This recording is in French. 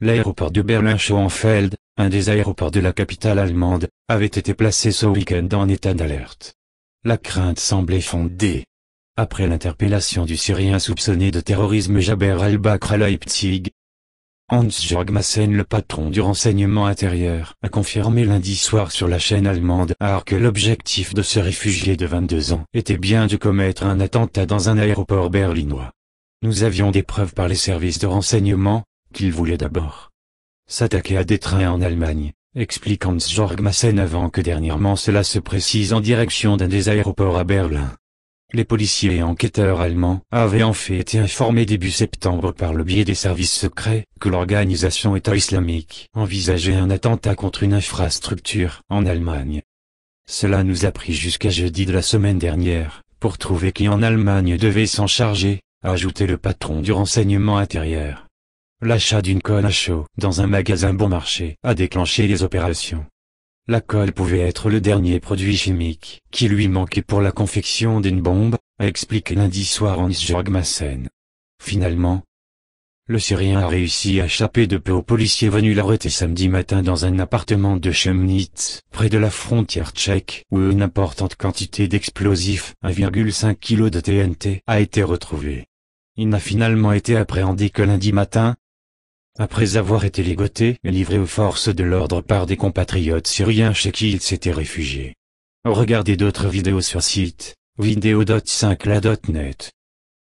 L'aéroport de Berlin-Schönefeld, un des aéroports de la capitale allemande, avait été placé ce week-end en état d'alerte. La crainte semblait fondée. Après l'interpellation du Syrien soupçonné de terrorisme Jaber al-Bakr à Leipzig, Hans-Jörg Maassen, le patron du renseignement intérieur, a confirmé lundi soir sur la chaîne allemande Arte que l'objectif de ce réfugié de 22 ans était bien de commettre un attentat dans un aéroport berlinois. Nous avions des preuves par les services de renseignement qu'il voulait d'abord s'attaquer à des trains en Allemagne, explique Hans-Jörg Maassen, avant que dernièrement cela se précise en direction d'un des aéroports à Berlin. Les policiers et enquêteurs allemands avaient en fait été informés début septembre par le biais des services secrets que l'organisation État islamique envisageait un attentat contre une infrastructure en Allemagne. Cela nous a pris jusqu'à jeudi de la semaine dernière pour trouver qui en Allemagne devait s'en charger, a ajouté le patron du renseignement intérieur. L'achat d'une colle à chaud dans un magasin bon marché a déclenché les opérations. La colle pouvait être le dernier produit chimique qui lui manquait pour la confection d'une bombe, a expliqué lundi soir Hans-Jörg Maassen. Finalement, le Syrien a réussi à échapper de peu aux policiers venus l'arrêter samedi matin dans un appartement de Chemnitz, près de la frontière tchèque, où une importante quantité d'explosifs, 1,5 kg de TNT, a été retrouvée. Il n'a finalement été appréhendé que lundi matin, après avoir été ligoté et livré aux forces de l'ordre par des compatriotes syriens chez qui il s'était réfugié. Regardez d'autres vidéos sur site vidéo.5la.net.